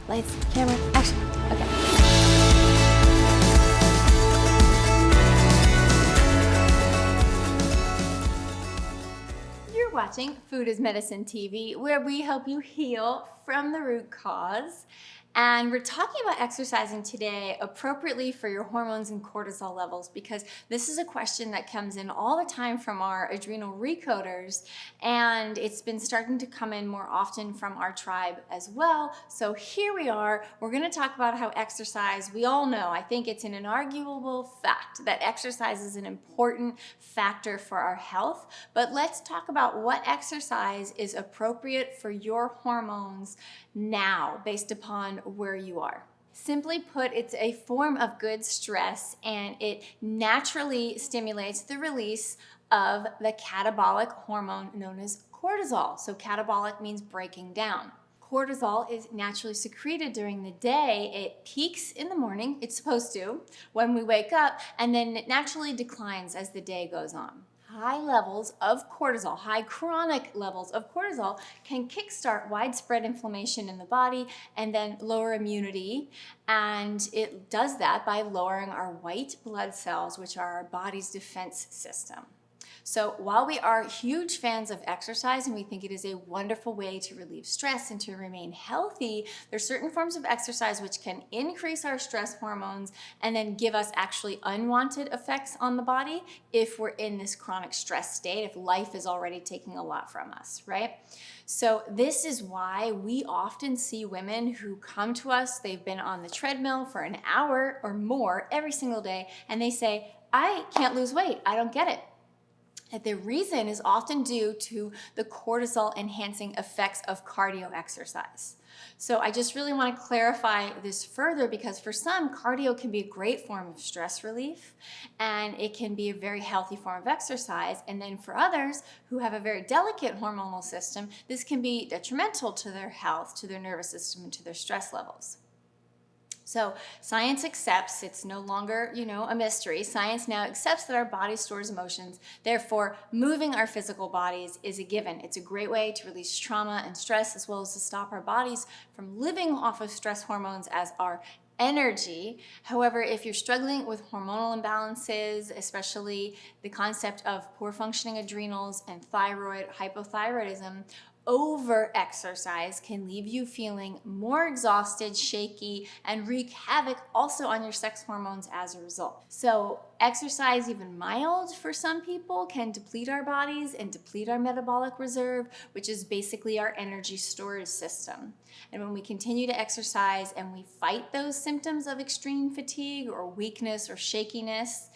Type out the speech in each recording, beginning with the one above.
Lights, camera, action. Okay. You're watching Food is Medicine TV, where we help you heal from the root cause. And we're talking about exercising today appropriately for your hormones and cortisol levels, because this is a question that comes in all the time from our adrenal recoders, and it's been starting to come in more often from our tribe as well. So here we are, we're going to talk about how exercise, we all know, I think it's an inarguable fact that exercise is an important factor for our health, but let's talk about what exercise is appropriate for your hormones now based upon where you are. Simply put, it's a form of good stress, and it naturally stimulates the release of the catabolic hormone known as cortisol. So catabolic means breaking down. Cortisol is naturally secreted during the day. It peaks in the morning, it's supposed to, when we wake up, and then it naturally declines as the day goes on. High levels of cortisol, high chronic levels of cortisol, can kickstart widespread inflammation in the body and then lower immunity. And it does that by lowering our white blood cells, which are our body's defense system. So while we are huge fans of exercise and we think it is a wonderful way to relieve stress and to remain healthy, there's certain forms of exercise which can increase our stress hormones and then give us actually unwanted effects on the body if we're in this chronic stress state, if life is already taking a lot from us, right? So this is why we often see women who come to us, they've been on the treadmill for an hour or more every single day, and they say, I can't lose weight, I don't get it. And the reason is often due to the cortisol enhancing effects of cardio exercise. So I just really want to clarify this further, because for some, cardio can be a great form of stress relief, and it can be a very healthy form of exercise. And then for others who have a very delicate hormonal system, this can be detrimental to their health, to their nervous system, and to their stress levels. So science accepts, it's no longer, a mystery. Science now accepts that our body stores emotions. Therefore, moving our physical bodies is a given. It's a great way to release trauma and stress, as well as to stop our bodies from living off of stress hormones as our energy. However, if you're struggling with hormonal imbalances, especially the concept of poor functioning adrenals and thyroid, hypothyroidism, over-exercise can leave you feeling more exhausted, shaky, and wreak havoc also on your sex hormones as a result. So exercise, even mild for some people, can deplete our bodies and deplete our metabolic reserve, which is basically our energy storage system. And when we continue to exercise and we fight those symptoms of extreme fatigue or weakness or shakiness,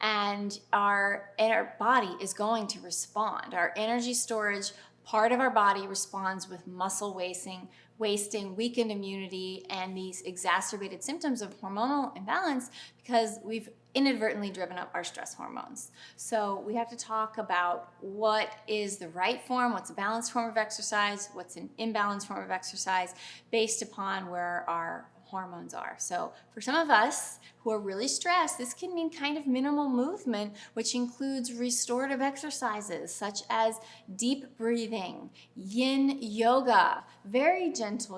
and our body is going to respond. Our energy storage part of our body responds with muscle wasting, weakened immunity, and these exacerbated symptoms of hormonal imbalance because we've inadvertently driven up our stress hormones. So we have to talk about what is the right form, what's a balanced form of exercise, what's an imbalanced form of exercise based upon where our hormones are. So for some of us who are really stressed, this can mean kind of minimal movement, which includes restorative exercises such as deep breathing, yin yoga, very gentle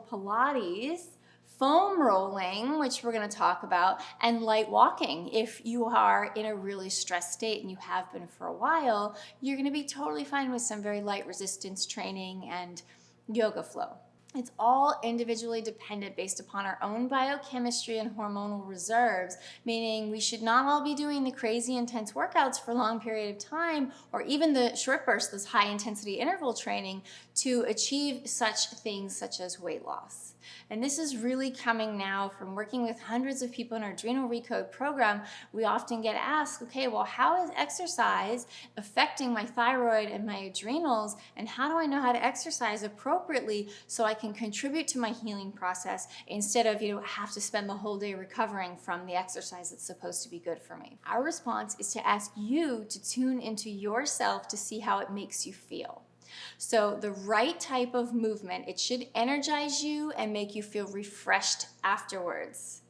Pilates, foam rolling, which we're going to talk about, and light walking. If you are in a really stressed state, and you have been for a while, you're going to be totally fine with some very light resistance training and yoga flow. It's all individually dependent based upon our own biochemistry and hormonal reserves, meaning we should not all be doing the crazy intense workouts for a long period of time, or even the short bursts, this high intensity interval training, to achieve such things such as weight loss. And this is really coming now from working with hundreds of people in our Adrenal ReCode program. We often get asked, okay, well, how is exercise affecting my thyroid and my adrenals? And how do I know how to exercise appropriately so I can contribute to my healing process instead of, have to spend the whole day recovering from the exercise that's supposed to be good for me? Our response is to ask you to tune into yourself to see how it makes you feel. So the right type of movement, it should energize you and make you feel refreshed afterwards.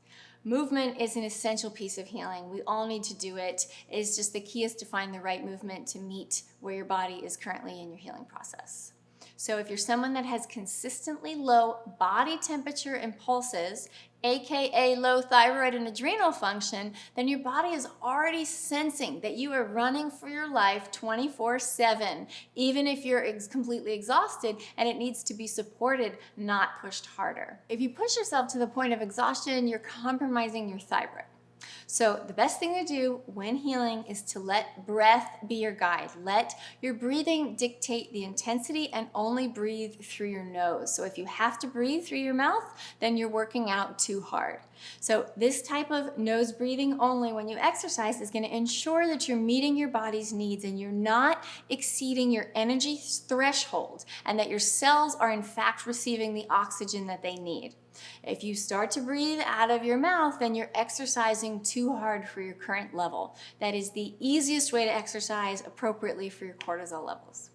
Movement is an essential piece of healing. We all need to do it. It's just the key is to find the right movement to meet where your body is currently in your healing process. So if you're someone that has consistently low body temperature and pulses, aka low thyroid and adrenal function, then your body is already sensing that you are running for your life 24/7, even if you're completely exhausted, and it needs to be supported, not pushed harder. If you push yourself to the point of exhaustion, you're compromising your thyroid. So the best thing to do when healing is to let breath be your guide. Let your breathing dictate the intensity and only breathe through your nose. So if you have to breathe through your mouth, then you're working out too hard. So this type of nose breathing only when you exercise is going to ensure that you're meeting your body's needs and you're not exceeding your energy threshold, and that your cells are in fact receiving the oxygen that they need. If you start to breathe out of your mouth, then you're exercising too hard for your current level. That is the easiest way to exercise appropriately for your cortisol levels.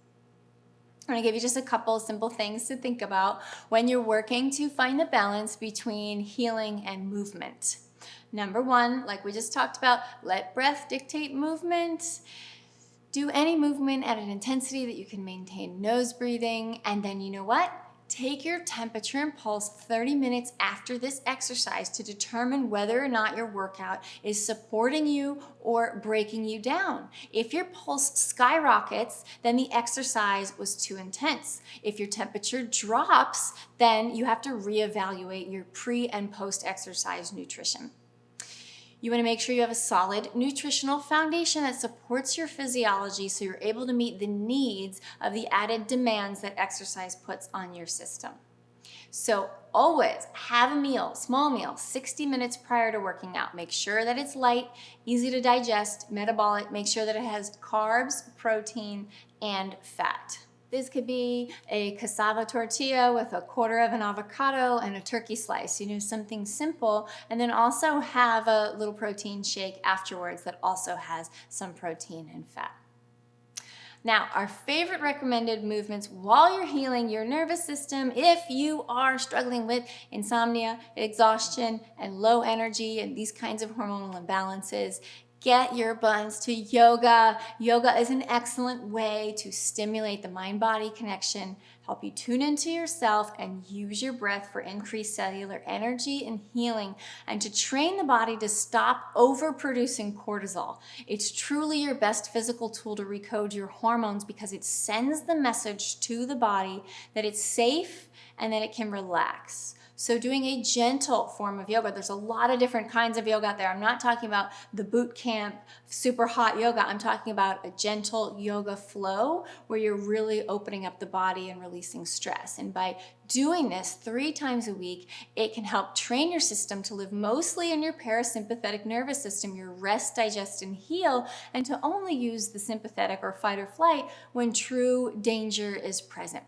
I'm going to give you just a couple simple things to think about when you're working to find the balance between healing and movement. Number one, like we just talked about, let breath dictate movement. Do any movement at an intensity that you can maintain nose breathing. And then you know what? Take your temperature and pulse 30 minutes after this exercise to determine whether or not your workout is supporting you or breaking you down. If your pulse skyrockets, then the exercise was too intense. If your temperature drops, then you have to reevaluate your pre and post exercise nutrition. You want to make sure you have a solid nutritional foundation that supports your physiology so you're able to meet the needs of the added demands that exercise puts on your system. So always have a meal, small meal, 60 minutes prior to working out. Make sure that it's light, easy to digest, metabolic. Make sure that it has carbs, protein, and fat. This could be a cassava tortilla with a quarter of an avocado and a turkey slice, something simple. And then also have a little protein shake afterwards that also has some protein and fat. Now, our favorite recommended movements while you're healing your nervous system, if you are struggling with insomnia, exhaustion, and low energy and these kinds of hormonal imbalances, get your buns to yoga. Yoga is an excellent way to stimulate the mind-body connection, help you tune into yourself, and use your breath for increased cellular energy and healing, and to train the body to stop overproducing cortisol. It's truly your best physical tool to recode your hormones because it sends the message to the body that it's safe and that it can relax. So doing a gentle form of yoga, there's a lot of different kinds of yoga out there. I'm not talking about the boot camp, super hot yoga. I'm talking about a gentle yoga flow where you're really opening up the body and releasing stress. And by doing this 3 times a week, it can help train your system to live mostly in your parasympathetic nervous system, your rest, digest, and heal, and to only use the sympathetic or fight or flight when true danger is present.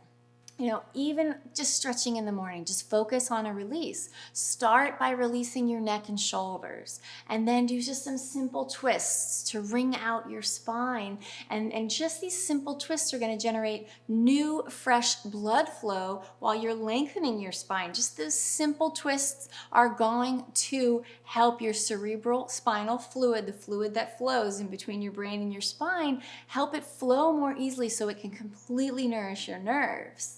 Even just stretching in the morning, just focus on a release. Start by releasing your neck and shoulders, and then do just some simple twists to wring out your spine. And just these simple twists are going to generate new, fresh blood flow while you're lengthening your spine. Just those simple twists are going to help your cerebral spinal fluid, the fluid that flows in between your brain and your spine, help it flow more easily so it can completely nourish your nerves.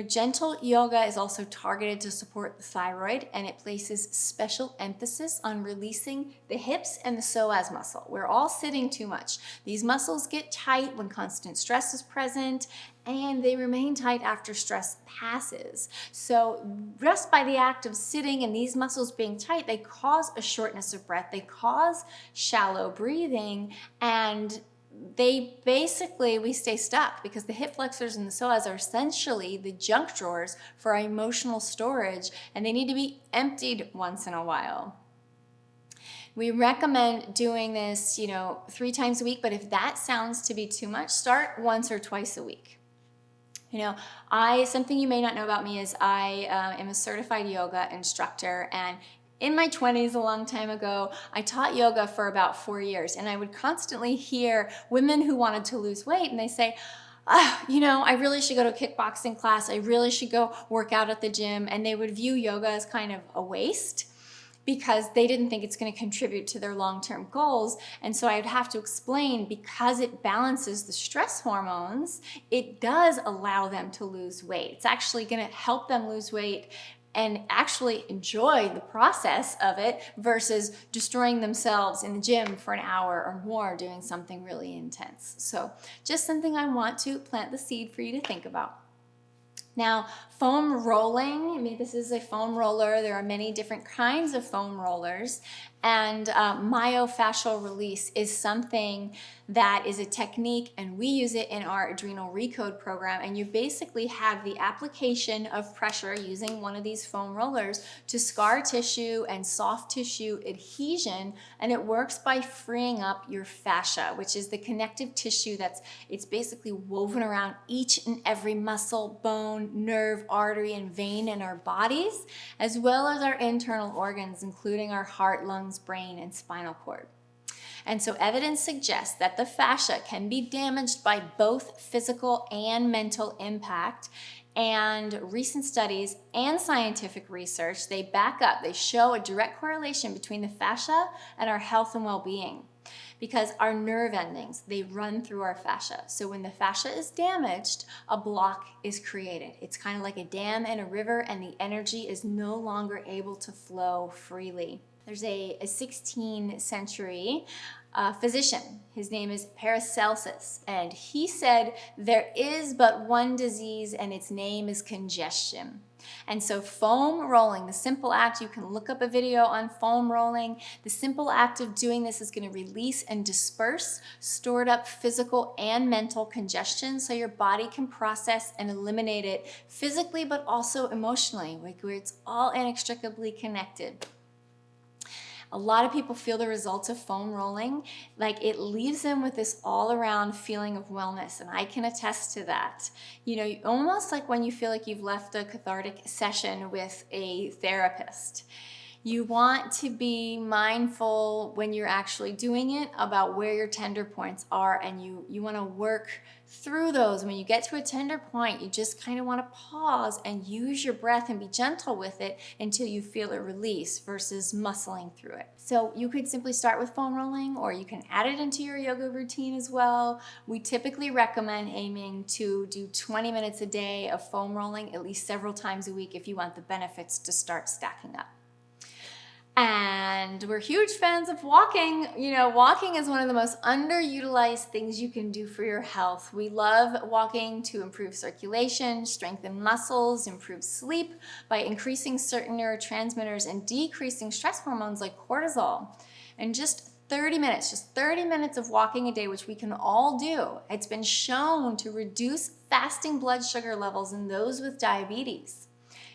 Gentle yoga is also targeted to support the thyroid, and it places special emphasis on releasing the hips and the psoas muscle. We're all sitting too much. These muscles get tight when constant stress is present, and they remain tight after stress passes. So just by the act of sitting and these muscles being tight, they cause a shortness of breath, they cause shallow breathing, and we stay stuck because the hip flexors and the psoas are essentially the junk drawers for our emotional storage, and they need to be emptied once in a while. We recommend doing this, 3 times a week, but if that sounds to be too much, start once or twice a week. Something you may not know about me is I am a certified yoga instructor, and in my 20s, a long time ago, I taught yoga for about 4 years, and I would constantly hear women who wanted to lose weight, and they say, I really should go to a kickboxing class. I really should go work out at the gym, and they would view yoga as kind of a waste because they didn't think it's going to contribute to their long-term goals. And so I'd have to explain, because it balances the stress hormones, it does allow them to lose weight. It's actually going to help them lose weight and actually enjoy the process of it versus destroying themselves in the gym for an hour or more doing something really intense. So just something I want to plant the seed for you to think about. Now, foam rolling, I mean, this is a foam roller. There are many different kinds of foam rollers, and myofascial release is something that is a technique, and we use it in our Adrenal ReCode program. And you basically have the application of pressure using one of these foam rollers to scar tissue and soft tissue adhesion, and it works by freeing up your fascia, which is the connective tissue it's basically woven around each and every muscle, bone, nerve, artery, and vein in our bodies, as well as our internal organs, including our heart, lungs, brain, and spinal cord. And so evidence suggests that the fascia can be damaged by both physical and mental impact. And recent studies and scientific research, they back up, they show a direct correlation between the fascia and our health and well-being. Because our nerve endings, they run through our fascia. So when the fascia is damaged, a block is created. It's kind of like a dam in a river, and the energy is no longer able to flow freely. There's a 16th century physician. His name is Paracelsus, and he said there is but one disease, and its name is congestion. And so foam rolling, the simple act, you can look up a video on foam rolling. The simple act of doing this is going to release and disperse stored up physical and mental congestion, so your body can process and eliminate it physically, but also emotionally, like where it's all inextricably connected. A lot of people feel the results of foam rolling, like it leaves them with this all-around feeling of wellness, and I can attest to that. You know, almost like when you feel like you've left a cathartic session with a therapist. You want to be mindful when you're actually doing it about where your tender points are, and you want to work through those. When you get to a tender point, you just kind of want to pause and use your breath and be gentle with it until you feel a release versus muscling through it. So you could simply start with foam rolling, or you can add it into your yoga routine as well. We typically recommend aiming to do 20 minutes a day of foam rolling at least several times a week if you want the benefits to start stacking up. And we're huge fans of walking. You know, walking is one of the most underutilized things you can do for your health. We love walking to improve circulation, strengthen muscles, improve sleep by increasing certain neurotransmitters and decreasing stress hormones like cortisol. And just 30 minutes of walking a day, which we can all do. It's been shown to reduce fasting blood sugar levels in those with diabetes.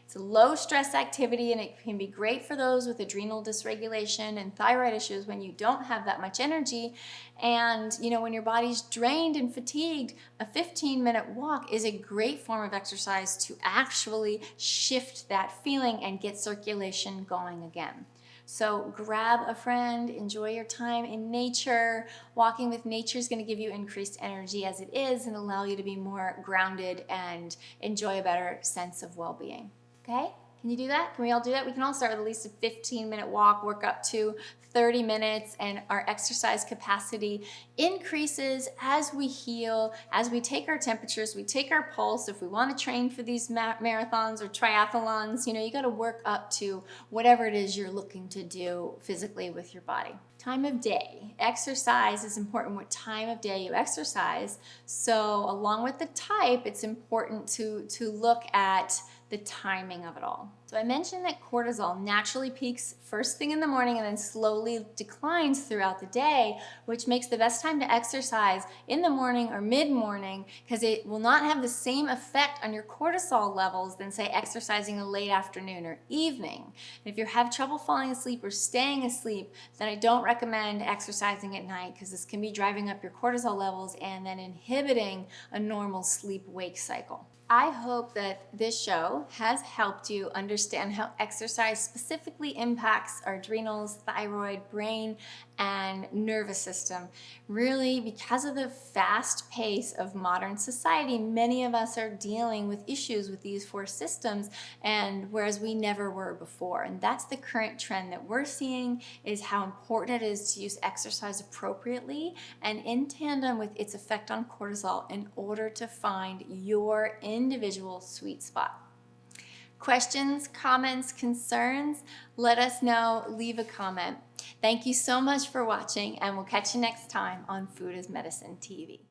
It's a low stress activity, and it can be great for those with adrenal dysregulation and thyroid issues when you don't have that much energy. And you know, when your body's drained and fatigued, a 15-minute walk is a great form of exercise to actually shift that feeling and get circulation going again. So grab a friend, enjoy your time in nature. Walking with nature is going to give you increased energy as it is and allow you to be more grounded and enjoy a better sense of well-being. Okay? Can you do that? Can we all do that? We can all start with at least a 15-minute walk, work up to 30 minutes, and our exercise capacity increases as we heal, as we take our temperatures, we take our pulse. If we want to train for these marathons or triathlons, you know, you got to work up to whatever it is you're looking to do physically with your body. Time of day. Exercise is important what time of day you exercise. So along with the type, it's important to look at the timing of it all. So I mentioned that cortisol naturally peaks first thing in the morning and then slowly declines throughout the day, which makes the best time to exercise in the morning or mid-morning, because it will not have the same effect on your cortisol levels than, say, exercising in late afternoon or evening. And if you have trouble falling asleep or staying asleep, then I don't recommend exercising at night, because this can be driving up your cortisol levels and then inhibiting a normal sleep-wake cycle. I hope that this show has helped you understand how exercise specifically impacts our adrenals, thyroid, brain, and nervous system. Really, because of the fast pace of modern society, many of us are dealing with issues with these four systems, and whereas we never were before. And that's the current trend that we're seeing, is how important it is to use exercise appropriately and in tandem with its effect on cortisol in order to find your individual sweet spot. Questions, comments, concerns? Let us know. Leave a comment. Thank you so much for watching, and we'll catch you next time on Food is Medicine TV.